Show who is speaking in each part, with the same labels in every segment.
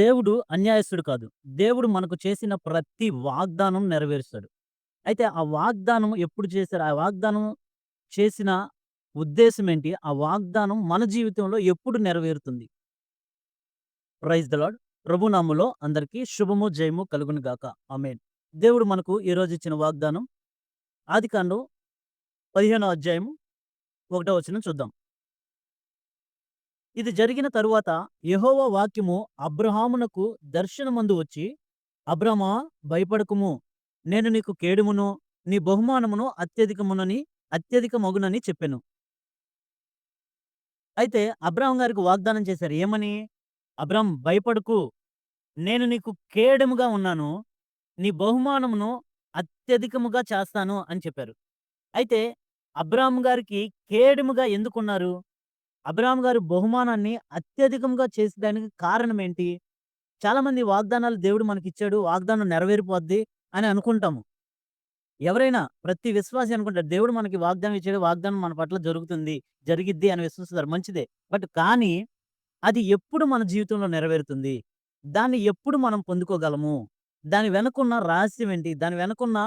Speaker 1: దేవుడు అన్యాయస్తుడు కాదు. దేవుడు మనకు చేసిన ప్రతి వాగ్దానం నెరవేరుస్తాడు. అయితే ఆ వాగ్దానం ఎప్పుడు చేశారు? ఆ వాగ్దానం చేసిన ఉద్దేశ్యం ఏంటి? ఆ వాగ్దానం మన జీవితంలో ఎప్పుడు నెరవేరుతుంది? Praise the lord. ప్రభు నామములో అందరికీ శుభము, జయము కలుగును గాక. ఆమేన్. దేవుడు మనకు ఈరోజు ఇచ్చిన వాగ్దానం ఆదికాండం 15వ అధ్యాయం 1 వచనం చూద్దాం. ఇది జరిగిన తరువాత యెహోవా వాక్యము అబ్రహామునకు దర్శనమందు వచ్చి, అబ్రామా భయపడకుము. నేను నీకు కేడుమును, నీ బహుమానమును అత్యధికమగునని చెప్పెను. అయితే అబ్రాహాం గారికి వాగ్దానం చేశారు. ఏమని? అబ్రాం భయపడకు. నేను నీకు కేడెముగా ఉన్నాను. నీ బహుమానమును అత్యధికముగా చేస్తాను అని చెప్పారు. అయితే అబ్రాహాం గారికి కేడెముగా ఎందుకున్నారు? అబ్రాహాం గారు బహుమానాన్ని అత్యధికంగా చేసేదానికి కారణం ఏంటి? చాలామంది వాగ్దానాలు దేవుడు మనకిచ్చాడు. వాగ్దానం నెరవేరిపోద్ది అని అనుకుంటాము. ఎవరైనా ప్రతి విశ్వాసి అనుకుంటాడు. దేవుడు మనకి వాగ్దానం ఇచ్చాడు. వాగ్దానం మన పట్ల జరుగుతుంది. జరిగిద్ది అని విశ్వసిస్తారు. మంచిదే. కానీ అది ఎప్పుడు మన జీవితంలో నెరవేరుతుంది? దాన్ని ఎప్పుడు మనం పొందుకోగలము? దాని వెనకున్న రహస్యం ఏంటి? దాని వెనకున్న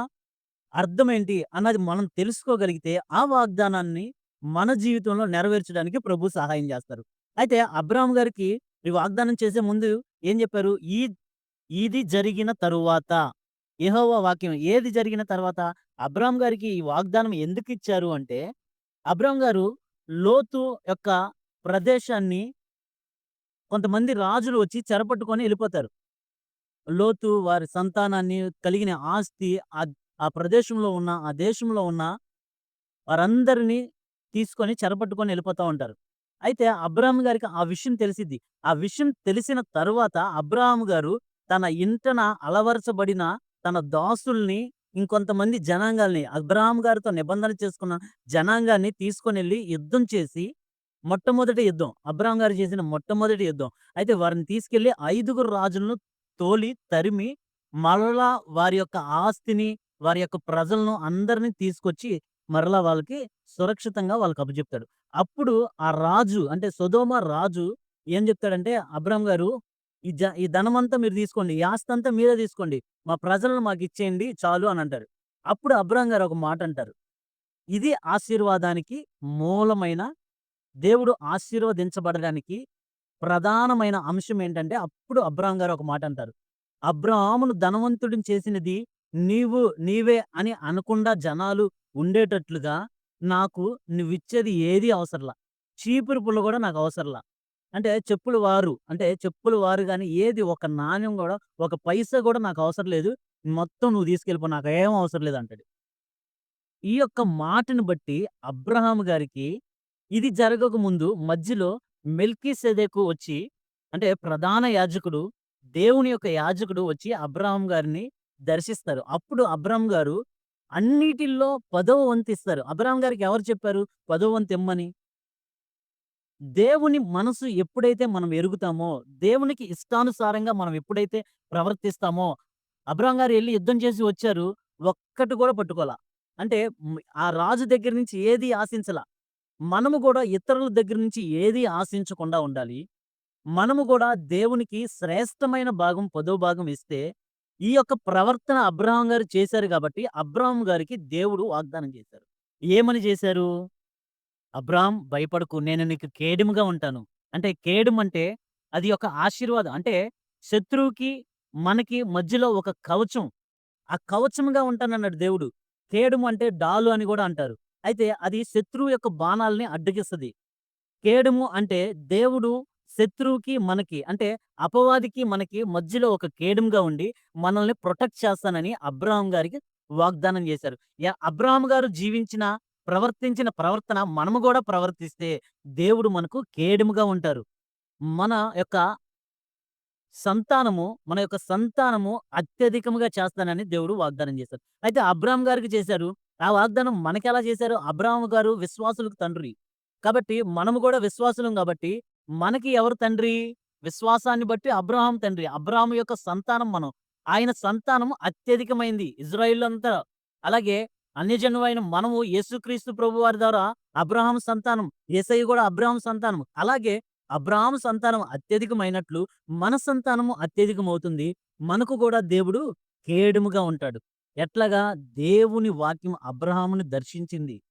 Speaker 1: అర్థమేంటి? అన్నది మనం తెలుసుకోగలిగితే, ఆ వాగ్దానాన్ని మన జీవితంలో నెరవేర్చడానికి ప్రభు సహాయం జేస్తారు. అయితే అబ్రాహాం గారికి ఈ వాగ్దానం చేసే ముందు ఏం జెప్పారు? ఇది జరిగిన తరువాత యెహోవా వాక్యం ఏది జరిగిన తర్వాత అబ్రాహాం గారికి ఈ వాగ్దానం ఎందుకిచ్చారు అంటే, అబ్రాహాం గారు లోతు యొక్క ప్రదేశాన్ని కొంతమంది రాజులు వచ్చి చెరపట్టుకొని ఎళ్ళిపోతారు. లోతు వారి సంతానాన్ని, కలిగిన ఆస్తి, ఆ ప్రదేశంలో ఉన్న, ఆ దేశంలో ఉన్న వారందరిని తీసుకొని చెరపట్టుకొని ఎళ్ళిపోతా ఉంటారు. అయితే అబ్రాహాము గారికి ఆ విషయం తెలిసిద్ది. ఆ విషయం తెలిసిన తరువాత అబ్రాహాము గారు తన ఇంటన అలవరచబడిన తన దాసుల్ని, ఇంకొంతమంది జనాంగాల్ని, అబ్రాహాము గారితో నిబంధన చేసుకున్న జనాంగాన్ని తీసుకొనెళ్ళి యుద్ధం చేసి, మొట్టమొదటి యుద్ధం. అబ్రాహాం గారు చేసిన మొట్టమొదటి యుద్ధం. అయితే వారిని తీసుకెళ్ళి 5గురు రాజులను తోలి, తరిమి, మరలా వారి యొక్క ఆస్తిని, వారి యొక్క ప్రజలను అందరిని తీసుకొచ్చి మరలా వాళ్ళకి సురక్షితంగా వాళ్ళకి అప్పజెప్తాడు. అప్పుడు ఆ రాజు అంటే సొదొమ రాజు ఏం చెప్తాడంటే, అబ్రాహాం గారు ఈ ధనమంతా మీరు తీసుకోండి. ఈ ఆస్తంతా మీరే తీసుకోండి. మా ప్రజలను మాకిచ్చేయండి చాలు అని అంటారు. అప్పుడు అబ్రాహాం గారు ఒక మాట అంటారు. ఇది ఆశీర్వాదానికి మూలమైన, దేవుడు ఆశీర్వదించబడడానికి ప్రధానమైన అంశం ఏంటంటే, అప్పుడు అబ్రాహాం గారు ఒక మాట అంటారు. అబ్రాహామును ధనవంతుడిని చేసినది నీవే అని అనకుండా జనాలు ఉండేటట్లుగా నాకు నువ్విచ్చేది ఏది అవసరంలా. చీపురు పుల్ల గూడా నాకు అవసరంలా. అంటే చెప్పులు వారు గాని ఏది ఒక నాణ్యం గూడా, ఒక పైసా గూడా నాకు అవసరం లేదు. మొత్తం నువ్వు తీసుకెళ్ళిపో. నాకేం అవసరం లేదంటాడు. ఈ యొక్క మాటను బట్టి అబ్రాహాము గారికి ఇది జరగక ముందు మధ్యలో మెల్కీసెదెకు వచ్చి, అంటే ప్రధాన యాజకుడు, దేవుని యొక్క యాజకుడు వచ్చి అబ్రాహాం గారిని దర్శిస్తారు. అప్పుడు అబ్రాహాం గారు అన్నిటిల్లో పదవ వంతు ఇస్తారు. అబ్రాహాం గారికి ఎవరు చెప్పారు పదవ వంతు ఇమ్మని? దేవుని మనసు ఎప్పుడైతే మనం ఎరుగుతామో, దేవునికి ఇష్టానుసారంగా మనం ఎప్పుడైతే ప్రవర్తిస్తామో, అబ్రాహాం గారు ఎళ్లి యుద్ధం చేసి వచ్చారు. ఒక్కటి కూడా పట్టుకోలా. అంటే ఆ రాజు దగ్గర నుంచి ఏది ఆశించలా. మనము గూడా ఇతరుల దగ్గర నుంచి ఏది ఆశించకుండా ఉండాలి. మనము గూడా దేవునికి శ్రేష్టమైన భాగం, పదో భాగం ఇస్తే, ఈ యొక్క ప్రవర్తన అబ్రాహాం గారు చేశారు గాబట్టి, అబ్రాహాం గారికి దేవుడు వాగ్దానం చేశారు. ఏమని చేశారు? అబ్రాహాం భయపడకు. నేను నీకు కేడెముగా ఉంటాను. అంటే కేడెం అంటే అది ఒక ఆశీర్వాదం. అంటే శత్రువుకి, మనకి మధ్యలో ఒక కవచం. ఆ కవచంగా ఉంటానన్నాడు దేవుడు. కేడుము అంటే డాలు అని గూడా అంటారు. అయితే అది శత్రువు యొక్క బాణాల్ని అడ్డగిస్తది. కేడుము అంటే దేవుడు శత్రువుకి, మనకి అంటే అపవాదికి, మనకి మధ్యలో ఒక కేడుముగా ఉండి మనల్ని ప్రొటెక్ట్ చేస్తానని అబ్రాహాం గారికి వాగ్దానం చేశారు. అబ్రాహాం గారు ప్రవర్తించిన ప్రవర్తన మనము గూడా ప్రవర్తిస్తే దేవుడు మనకు కేడుముగా ఉంటారు. మన యొక్క మన యొక్క సంతానము అత్యధికముగా చేస్తానని దేవుడు వాగ్దానం చేశారు. అయితే అబ్రాహాం గారికి చేశారు. ఆ వాగ్దానం మనకెలా చేశారు? అబ్రాహాం గారు విశ్వాసులకు తండ్రి. కాబట్టి మనము గూడా విశ్వాసులం గాబట్టి, మనకి ఎవరు తండ్రి? విశ్వాసాన్ని బట్టి అబ్రాహాం తండ్రి. అబ్రాహాము యొక్క సంతానం మనం. ఆయన సంతానం అత్యధికమైంది ఇజ్రాయేలంతా. అలాగే అన్యజనులైన మనము యేసుక్రీస్తు ప్రభువారి ద్వారా అబ్రాహాము సంతానం. యేసయ్య గూడా అబ్రాహాము సంతానం. అలాగే అబ్రాహాము సంతానం అత్యధికమైనట్లు మన సంతానము అత్యధికమవుతుంది. మనకు గూడా దేవుడు కేడెముగా ఉంటాడు. ఎట్లాగా? దేవుని వాక్యం అబ్రాహాముని దర్శించింది.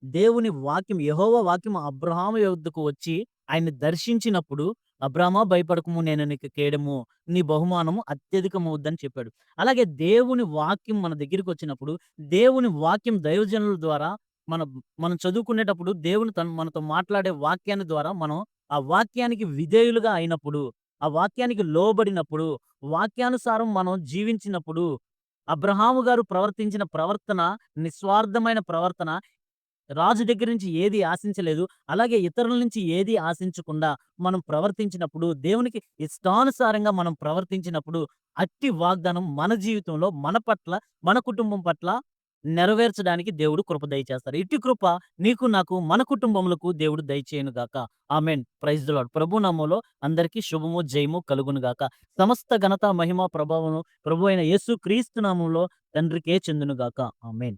Speaker 1: దేవుని వాక్యం యెహోవా వాక్యం అబ్రాహాము యొద్దకు వచ్చి ఆయన్ని దర్శించినప్పుడు, "అబ్రామా భయపడకుము నేను నీకు కేడెము. నీ బహుమానము అత్యధికమవుద్దని" చెప్పాడు. అలాగే దేవుని వాక్యం మన దగ్గరికొచ్చినప్పుడు, దేవుని వాక్యం దైవజనుల ద్వారా మనం మనం చదువుకునేటప్పుడు దేవుడు మనతో మాట్లాడే వాక్యాన్ని ద్వారా మనం ఆ వాక్యానికి విధేయులుగా అయినప్పుడు, ఆ వాక్యానికి లోబడినప్పుడు, వాక్యానుసారం మనం జీవించినప్పుడు, అబ్రాహాము గారు ప్రవర్తించిన ప్రవర్తన నిస్వార్థమైన ప్రవర్తన, రాజు దగ్గర నుంచి ఏది ఆశించలేదు. అలాగే ఇతరుల నుంచి ఏది ఆశించకుండా మనం ప్రవర్తించినప్పుడు, దేవునికి ఇష్టానుసారంగా మనం ప్రవర్తించినప్పుడు, అట్టి వాగ్దానం మన జీవితంలో, మన పట్ల, మన కుటుంబం పట్ల నెరవేర్చడానికి దేవుడు కృప దయచేస్తారు. ఇట్టి కృప నీకు, నాకు, మన కుటుంబములకు దేవుడు దయచేయును గాక. ఆమేన్. Praise the Lord. ప్రభు నామములో అందరికీ శుభము, జయము కలుగును గాక. సమస్త ఘనత, మహిమ, ప్రభావము ప్రభువైన యేసు క్రీస్తు నామములో తండ్రికే చెందును గాక. ఆమేన్.